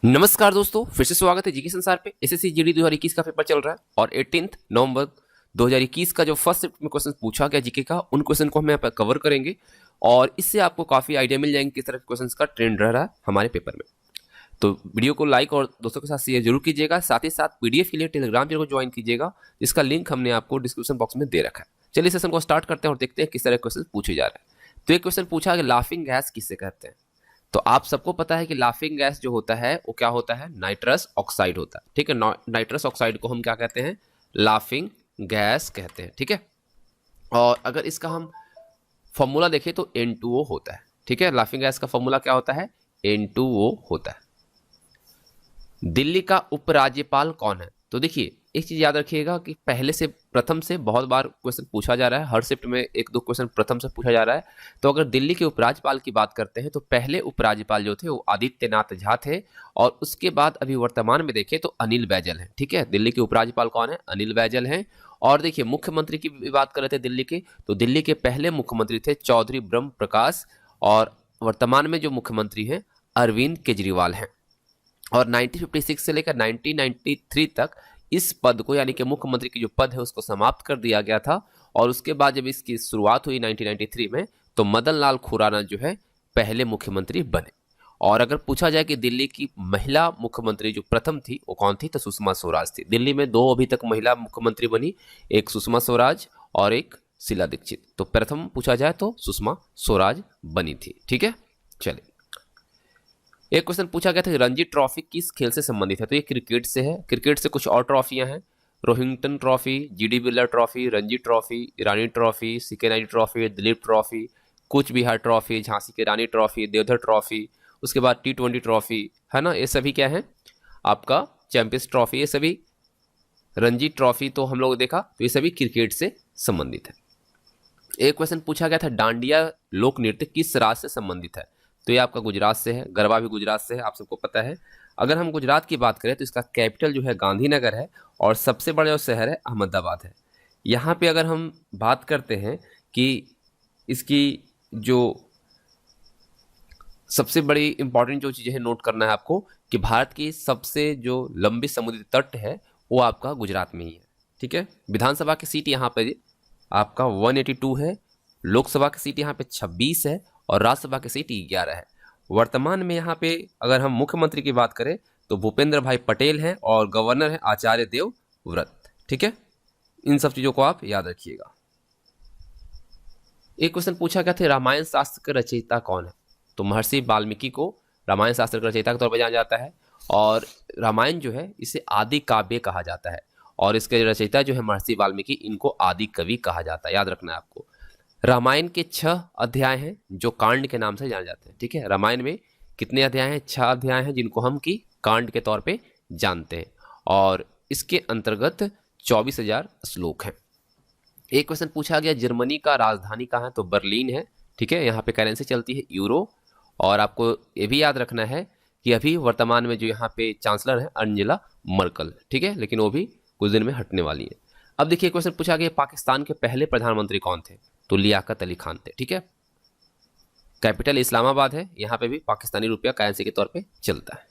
नमस्कार दोस्तों, फिर से स्वागत है जीके संसार पे। एसएससी जीडी 2021 का पेपर चल रहा है और 18 नवंबर 2021 का जो फर्स्ट शिफ्ट में क्वेश्चन पूछा गया जीके का, उन क्वेश्चन को हम यहाँ पर कवर करेंगे और इससे आपको काफी आइडिया मिल जाएंगे किस तरह के क्वेश्चन का ट्रेंड रह रहा है हमारे पेपर में। तो वीडियो को लाइक और दोस्तों के साथ शेयर जरूर कीजिएगा। साथ ही साथ पीडीएफ के लिए टेलीग्राम चैनल को ज्वाइन कीजिएगा, जिसका लिंक हमने आपको डिस्क्रिप्शन बॉक्स में दे रखा है। चलिए सेशन को स्टार्ट करते हैं और देखते हैं किस तरह के क्वेश्चन पूछे जा रहे हैं। तो एक क्वेश्चन पूछा कि लाफिंग गैस किससे कहते हैं। तो आप सबको पता है कि लाफिंग गैस जो होता है वो क्या होता है, नाइट्रस ऑक्साइड होता है। ठीक है, नाइट्रस ऑक्साइड को हम क्या कहते हैं, लाफिंग गैस कहते हैं। ठीक है, और अगर इसका हम फॉर्मूला देखें तो N2O होता है। ठीक है, लाफिंग गैस का फॉर्मूला क्या होता है, N2O होता है। दिल्ली का उपराज्यपाल कौन है। तो देखिए एक चीज याद रखिएगा कि पहले से प्रथम से बहुत बार क्वेश्चन पूछा जा रहा है, हर शिफ्ट में एक दो क्वेश्चन प्रथम से पूछा जा रहा है। तो अगर दिल्ली के उपराज्यपाल की बात करते हैं तो पहले उपराज्यपाल जो थे वो आदित्यनाथ झा थे, और उसके बाद अभी वर्तमान में देखें तो अनिल बैजल है। ठीक है, दिल्ली के उपराज्यपाल कौन है, अनिल बैजल हैं। और देखिए मुख्यमंत्री की भी बात कर रहे थे दिल्ली के, तो दिल्ली के पहले मुख्यमंत्री थे चौधरी ब्रह्म प्रकाश, और वर्तमान में जो मुख्यमंत्री हैं अरविंद केजरीवाल हैं। और 1956 से लेकर 1993 तक इस पद को, यानी कि मुख्यमंत्री की जो पद है उसको समाप्त कर दिया गया था। और उसके बाद जब इसकी शुरुआत हुई 1993 में, तो मदन लाल खुराना जो है पहले मुख्यमंत्री बने। और अगर पूछा जाए कि दिल्ली की महिला मुख्यमंत्री जो प्रथम थी वो कौन थी, तो सुषमा स्वराज थी। दिल्ली में दो अभी तक महिला मुख्यमंत्री बनी, एक सुषमा स्वराज और एक शीला दीक्षित। तो प्रथम पूछा जाए तो सुषमा स्वराज बनी थी। ठीक है, चलिए एक क्वेश्चन पूछा गया था कि रणजी ट्रॉफी किस खेल से संबंधित है। तो ये क्रिकेट से है। क्रिकेट से कुछ और ट्रॉफियां हैं, Rohinton trophy, GD Birla trophy, Ranji trophy, Irani trophy, CK Naidu trophy, Dilip trophy, Cooch Behar trophy, Jhansi की रानी ट्रॉफी, देवधर ट्रॉफी, उसके बाद T20 ट्रॉफी, है ना। ये सभी क्या है आपका चैंपियंस ट्रॉफी, ये सभी रणजी ट्रॉफी तो हम लोग देखा, तो ये सभी क्रिकेट से संबंधित है। एक क्वेश्चन पूछा गया था डांडिया लोक नृत्य किस राज्य से संबंधित है। तो ये आपका गुजरात से है, गरबा भी गुजरात से है, आप सबको पता है। अगर हम गुजरात की बात करें तो इसका कैपिटल जो है गांधीनगर है, और सबसे बड़ा जो शहर है अहमदाबाद है। यहाँ पे अगर हम बात करते हैं कि इसकी जो सबसे बड़ी इंपॉर्टेंट जो चीज़ है नोट करना है आपको, कि भारत की सबसे जो लंबी समुद्री तट है वो आपका गुजरात में ही है। ठीक है, विधानसभा की सीट यहाँ पे आपका 182 है, लोकसभा की सीट यहाँ पे 26 है, और राज्यसभा की सीट 11 है। वर्तमान में यहाँ पे अगर हम मुख्यमंत्री की बात करें तो भूपेंद्र भाई पटेल हैं, और गवर्नर है आचार्य देवव्रत। ठीक है, इन सब चीजों को आप याद रखिएगा। एक क्वेश्चन पूछा गया था रामायण शास्त्र के रचयिता कौन है। तो महर्षि वाल्मीकि को रामायण शास्त्र के रचयिता के तौर पर जाना जाता है, और रामायण जो है इसे आदि काव्य कहा जाता है, और इसके रचयिता जो है महर्षि वाल्मीकि, इनको आदि कवि कहा जाता है। याद रखना है आपको। रामायण के 6 अध्याय हैं जो कांड के नाम से जाने जाते हैं। ठीक है, रामायण में कितने अध्याय हैं, 6 अध्याय हैं, जिनको हम की कांड के तौर पे जानते हैं, और इसके अंतर्गत 24,000 श्लोक हैं। एक क्वेश्चन पूछा गया जर्मनी का राजधानी कहाँ है। तो बर्लिन है। ठीक है, यहाँ पे करेंसी चलती है यूरो। और आपको ये भी याद रखना है कि अभी वर्तमान में जो यहाँ पे चांसलर है अंजेला मर्कल। ठीक है, लेकिन वो भी कुछ दिन में हटने वाली है। अब देखिए क्वेश्चन पूछा गया पाकिस्तान के पहले प्रधानमंत्री कौन थे। तो लियाकत अली खान थे। ठीक है, कैपिटल इस्लामाबाद है, यहाँ पे भी पाकिस्तानी रुपया करेंसी के तौर पे चलता है।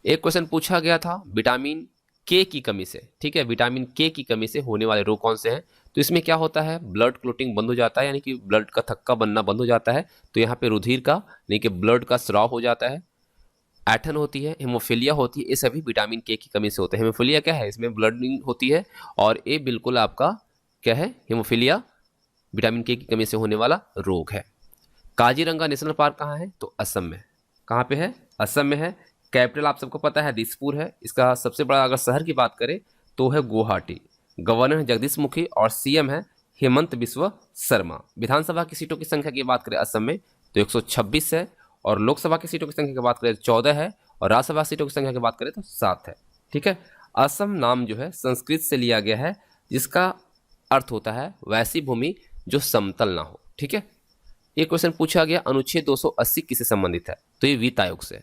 एक क्वेश्चन पूछा गया था विटामिन के की कमी से। ठीक है, विटामिन के की कमी से होने वाले रोग कौन से हैं। तो इसमें क्या होता है, ब्लड क्लोटिंग बंद हो जाता है, यानी कि ब्लड का थक्का बनना बंद हो जाता है। तो यहाँ पे रुधिर का यानी कि ब्लड का स्राव हो जाता है, ऐठन होती है, हेमोफीलिया होती है, ये सभी विटामिन के की कमी से होते हैं। हेमोफीलिया क्या है, इसमें ब्लडिंग होती है, और ये बिल्कुल आपका क्या है, हेमोफीलिया विटामिन के की कमी से होने वाला रोग है। काजीरंगा नेशनल पार्क कहाँ है। तो असम में। कहाँ पे है, असम में है। कैपिटल आप सबको पता है दिसपुर है। इसका सबसे बड़ा अगर शहर की बात करें तो है गुवाहाटी। गवर्नर है जगदीश मुखी, और सीएम है हेमंत बिस्वा शर्मा। विधानसभा की सीटों की संख्या की बात करें असम में तो 126 है, और लोकसभा की सीटों की संख्या की बात करें तो 14 है, और राज्यसभा सीटों की संख्या की बात करें तो 7 है। ठीक है, असम नाम जो है संस्कृत से लिया गया है, जिसका अर्थ होता है वैसी भूमि जो समतल ना हो। ठीक है, एक क्वेश्चन पूछा गया अनुच्छेद 280 किससे संबंधित है। तो ये वित्त आयोग से।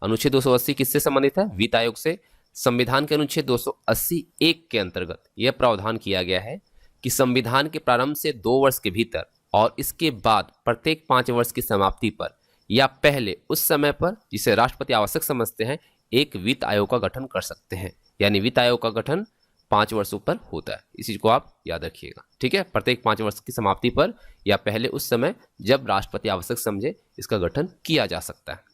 अनुच्छेद 280 किससे संबंधित है, वित्त आयोग से। संविधान के अनुच्छेद 280 एक के अंतर्गत यह प्रावधान किया गया है कि संविधान के प्रारंभ से 2 वर्ष के भीतर और इसके बाद प्रत्येक 5 वर्ष की समाप्ति पर या पहले उस समय पर जिसे राष्ट्रपति आवश्यक समझते हैं एक वित्त आयोग का गठन कर सकते हैं। यानी वित्त आयोग का गठन 5 वर्षों पर होता है, इस चीज को आप याद रखिएगा। ठीक है, प्रत्येक 5 वर्ष की समाप्ति पर या पहले उस समय जब राष्ट्रपति आवश्यक समझे इसका गठन किया जा सकता है।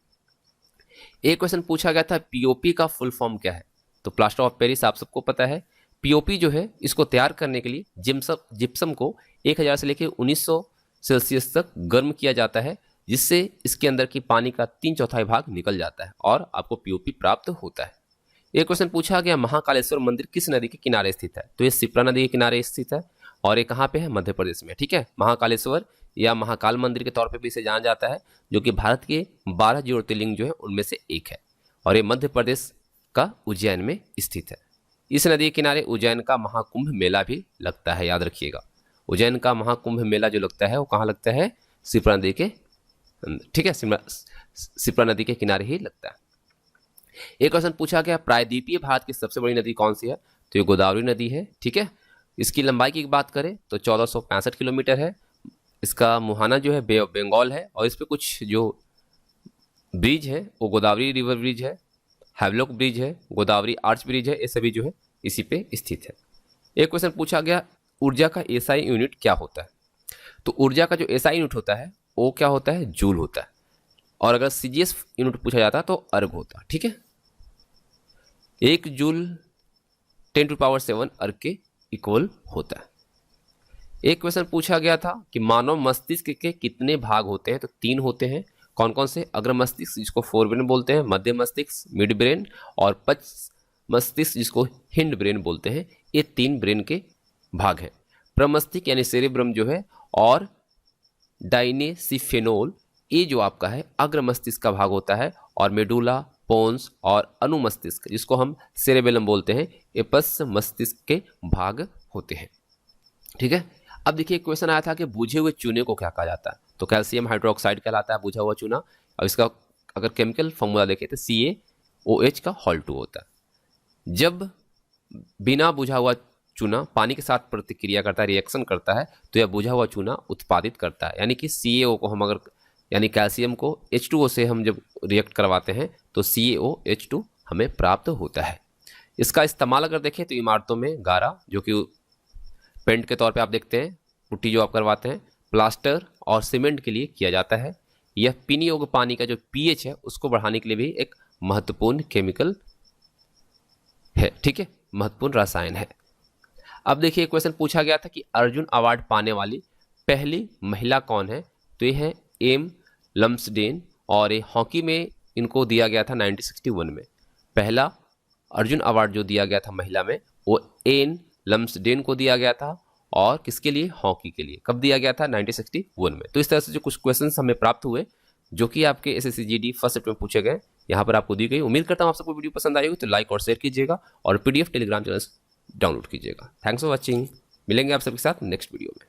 एक क्वेश्चन पूछा गया था पीओपी का फुल फॉर्म क्या है, तो प्लास्टर ऑफ पेरिस आप सबको पता है। पीओपी जो है इसको तैयार करने के लिए जिप्सम को 1000 से लेकर 1900 सेल्सियस तक गर्म किया जाता है, जिससे इसके अंदर की पानी का 3/4 भाग निकल जाता है और आपको पीओपी प्राप्त होता है। एक क्वेश्चन पूछा गया महाकालेश्वर मंदिर किस नदी के किनारे स्थित है, तो ये शिप्रा नदी के किनारे स्थित है और ये कहाँ पे है, मध्य प्रदेश में। ठीक है, महाकालेश्वर या महाकाल मंदिर के तौर पे भी इसे जाना जाता है, जो कि भारत के 12 ज्योतिर्लिंग जो है उनमें से एक है और ये मध्य प्रदेश का उज्जैन में स्थित है। इस नदी के किनारे उज्जैन का महाकुंभ मेला भी लगता है, याद रखिएगा। उज्जैन का महाकुंभ मेला जो लगता है वो कहाँ लगता है, शिप्रा नदी के, ठीक है, शिप्रा नदी के किनारे ही लगता है। एक क्वेश्चन पूछा गया प्रायद्वीपीय भारत की सबसे बड़ी नदी कौन सी है, तो ये गोदावरी नदी है। ठीक है, इसकी लंबाई की बात करें तो 1465 किलोमीटर है। इसका मुहाना जो है बे ऑफ बंगाल है और इस पर कुछ जो ब्रिज है वो गोदावरी रिवर ब्रिज है, हैवलॉक ब्रिज है, गोदावरी आर्च ब्रिज है, ये सभी जो है इसी पे स्थित है। एक क्वेश्चन पूछा गया ऊर्जा का एसआई यूनिट क्या होता है, तो ऊर्जा का जो एसआई यूनिट होता है वो क्या होता है, जूल होता है। और अगर सीजीएस यूनिट पूछा जाता तो अर्ग होता। ठीक है, 1 जूल 10⁻7 अर्ग के इक्वल होता है। एक क्वेश्चन पूछा गया था कि मानव मस्तिष्क के कितने भाग होते हैं, तो 3 होते हैं। कौन कौन से, अग्र मस्तिष्क जिसको फोर ब्रेन बोलते हैं, मध्य मस्तिष्क मिड ब्रेन और पश्च मस्तिष्क जिसको हिंड ब्रेन बोलते हैं, ये 3 ब्रेन के भाग हैं। प्रमस्तिष्क यानी सेरेब्रम जो है और डाइनेसिफेनोल ये जो आपका है अग्र मस्तिष्क का भाग होता है और मेडुला पोन्स और अनुमस्तिष्क जिसको हम सेरेबेलम बोलते हैं ये पश्च मस्तिष्क के भाग होते हैं। ठीक है, अब देखिए क्वेश्चन आया था कि बुझे हुए चूने को क्या कहा जाता है, तो कैल्शियम हाइड्रोक्साइड कहलाता है बुझा हुआ चूना। और इसका अगर केमिकल फॉर्मूला देखें तो CaOH का Hol2 होता है। जब बिना बुझा हुआ चूना पानी के साथ प्रतिक्रिया करता है, रिएक्शन करता है, तो यह बुझा हुआ चूना उत्पादित करता है। यानी कि CaO को हम अगर यानी कैल्शियम को H2O से हम जब रिएक्ट करवाते हैं तो CaOH2 हमें प्राप्त होता है। इसका इस्तेमाल अगर देखें तो इमारतों में गारा जो कि पेंट के तौर पे आप देखते हैं, पुट्टी जो आप करवाते हैं, प्लास्टर और सीमेंट के लिए किया जाता है। यह पीने योग्य पानी का जो pH है उसको बढ़ाने के लिए भी एक महत्वपूर्ण केमिकल है। ठीक है, महत्वपूर्ण रसायन है। अब देखिए क्वेश्चन पूछा गया था कि अर्जुन अवार्ड पाने वाली पहली महिला कौन है, तो ये है एम लम्सडेन और ये हॉकी में इनको दिया गया था 1961 में। पहला अर्जुन अवार्ड जो दिया गया था महिला में वो एन लम्सडेन को दिया गया था और किसके लिए, हॉकी के लिए। कब दिया गया था, 1961 में। तो इस तरह से जो कुछ क्वेश्चंस हमें प्राप्त हुए जो कि आपके SSC GD फर्स्ट शिफ्ट में पूछे गए, यहाँ पर आपको दी गई। उम्मीद करता हूँ आप सबको वीडियो पसंद आई होगी, तो लाइक और शेयर कीजिएगा और PDF टेलीग्राम चैनल डाउनलोड कीजिएगा। थैंक्स फॉर वॉचिंग, मिलेंगे आप सबके साथ नेक्स्ट वीडियो में।